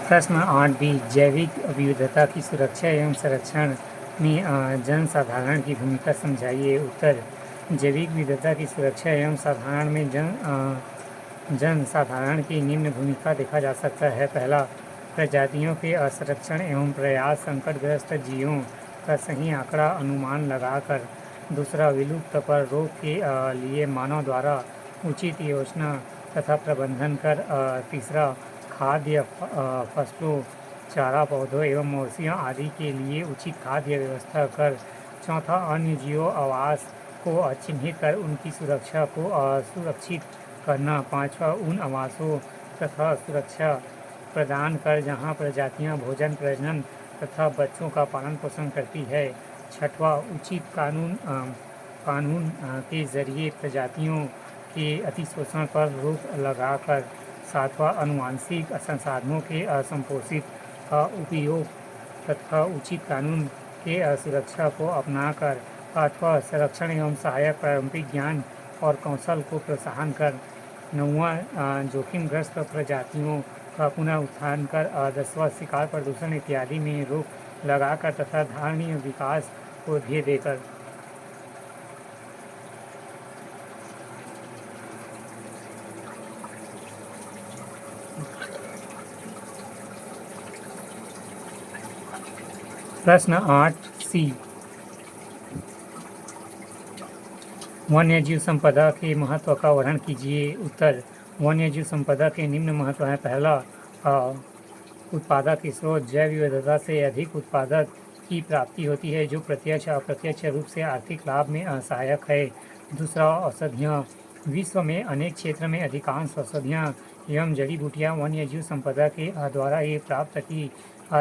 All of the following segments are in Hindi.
प्रश्न 8 जैविक विविधता की सुरक्षा एवं संरक्षण में जनसाधारण की भूमिका समझाइए। उत्तर जैविक विविधता की सुरक्षा एवं साधारण में जनसाधारण की निम्न भूमिका देखा जा सकता है। पहला, प्रजातियों के संरक्षण एवं प्रयास, संकटग्रस्त जीवों का सही आंकड़ा अनुमान लगाकर। दूसरा, विलुप्त पर रोक के लिए मानव द्वारा उचित योजना तथा प्रबंधन कर। तीसरा, खाद्य फसलों, चारा पौधों एवं मवेशियों आदि के लिए उचित खाद्य व्यवस्था कर। चौथा, अन्य जीवों आवास को चिन्हित कर उनकी सुरक्षा को सुरक्षित करना। पाँचवा, उन आवासों तथा सुरक्षा प्रदान कर जहाँ प्रजातियाँ भोजन, प्रजनन तथा बच्चों का पालन पोषण करती है। छठवां, उचित कानून के जरिए प्रजातियों के अतिशोषण पर रोक लगाकर। सातवां, आनुवंशिक संसाधनों के संपोषित उपयोग तथा उचित कानून के सुरक्षा को अपनाकर। आठवां, संरक्षण एवं सहायक पारंपरिक ज्ञान और कौशल को प्रोत्साहन कर। नौवां, जोखिमग्रस्त प्रजातियों का पुनः उत्थान कर। 10वां, शिकार, प्रदूषण इत्यादि में रोक लगाकर तथा धारणीय विकास को ध्येय देकर। प्रश्न 8 वन्यजीव संपदा के महत्व का वर्णन कीजिए। उत्तर वन्यजीव संपदा के निम्न महत्व है। पहला, उत्पादक स्रोत, जैव विविधता से अधिक उत्पादक की प्राप्ति होती है जो प्रत्यक्ष अप्रत्यक्ष रूप से आर्थिक लाभ में सहायक है। दूसरा, औषधियाँ, विश्व में अनेक क्षेत्र में अधिकांश औषधियाँ एवं जड़ी बूटियाँ वन्यजीव संपदा के द्वारा ही प्राप्त की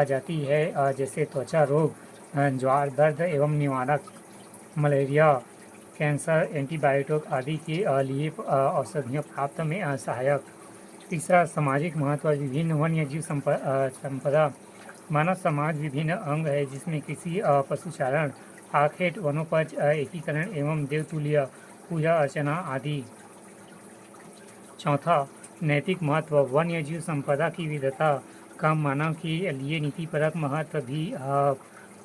जाती है, जैसे त्वचा रोग, ज्वार, दर्द एवं निवारक, मलेरिया, कैंसर, एंटीबायोटिक आदि के लिए औषधियाँ प्राप्त में सहायक। तीसरा, सामाजिक महत्व, विभिन्न वन्यजीव संपदा मानव समाज विभिन्न अंग है जिसमें कृषि, पशुचारण, आखेट, वनोपज, एकीकरण एवं देवतुल्य पूजा अर्चना आदि। चौथा, नैतिक महत्व, वन्यजीव संपदा की विविधता का मानव के लिए नीतिपरक महत्व भी।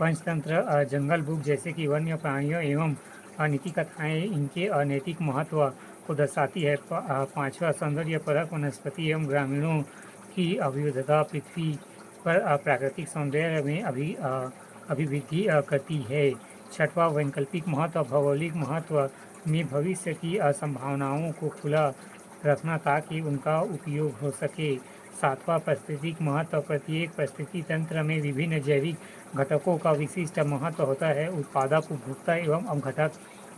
पंचतंत्र, जंगल बुक जैसे कि वन्य प्राणियों एवं नीति कथाएँ इनके अनैतिक महत्व को दर्शाती है। पाँचवा, सौंदर्यपरक, वनस्पति एवं ग्रामीणों की विविधता पृथ्वी पर प्राकृतिक सौंदर्य में अभिवृद्धि करती है। छठवां, वैकल्पिक महत्व, भौगोलिक महत्व में भविष्य की संभावनाओं को खुला रखना ताकि उनका उपयोग हो सके। सातवां, पारिस्थितिक महत्व, प्रत्येक परिस्थिति तंत्र में विभिन्न जैविक घटकों का विशिष्ट महत्व होता है। उत्पादक, उपभोक्ता एवं अवघटक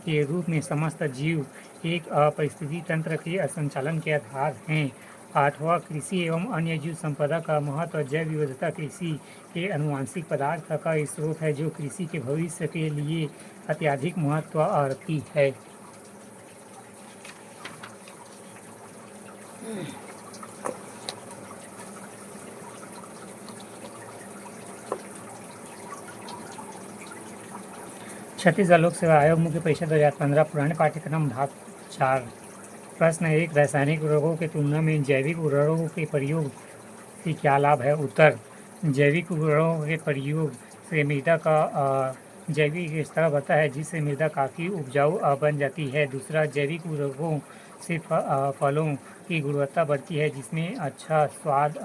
के रूप में समस्त जीव एक पारिस्थितिक तंत्र के संचालन के आधार हैं। आठवां, कृषि एवं अन्य जीव संपदा का महत्व, जैव विविधता कृषि के आनुवंशिक पदार्थ का स्रोत है जो कृषि के भविष्य के लिए अत्यधिक महत्व रखती है। छत्तीसगढ़ लोक सेवा आयोग मुख्य परीक्षा 2015 पुराने पाठ्यक्रम भाग 4। प्रश्न 1, रासायनिक उर्वरकों की तुलना में जैविक उर्वरकों के प्रयोग से क्या लाभ है। उत्तर जैविक उर्वरकों के प्रयोग से मृदा का जैविक स्तर बढ़ता है जिससे मृदा काफ़ी उपजाऊ बन जाती है। दूसरा, जैविक उर्वरकों से फलों की गुणवत्ता बढ़ती है जिसमें अच्छा स्वाद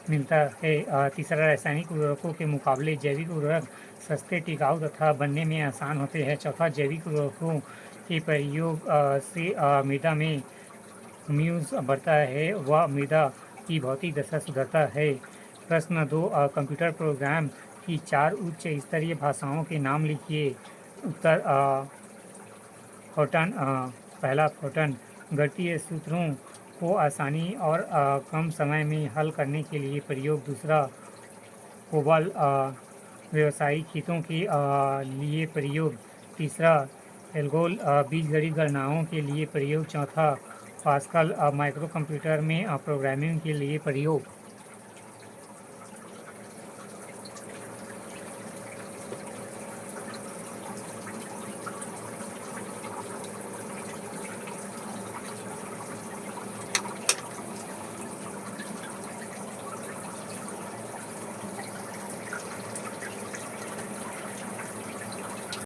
मिलता है। तीसरा, रासायनिक उर्वरकों के मुकाबले जैविक उर्वरक सस्ते, टिकाऊ तथा बनने में आसान होते हैं। चौथा, जैविक उर्वरकों के प्रयोग से मृदा में ह्यूमस बढ़ता है व मृदा की भौतिक दशा सुधरता है। प्रश्न 2, कंप्यूटर प्रोग्राम की 4 उच्च स्तरीय भाषाओं के नाम लिखिए। उत्तर फोर्टन, पहला फोर्टन गणितीय सूत्रों को आसानी और कम समय में हल करने के लिए प्रयोग। दूसरा, कोबल व्यावसायिक हितों के लिए प्रयोग। तीसरा, एल्गोल बीजगणित गणनाओं के लिए प्रयोग। चौथा, पास्कल माइक्रो कंप्यूटर में प्रोग्रामिंग के लिए प्रयोग।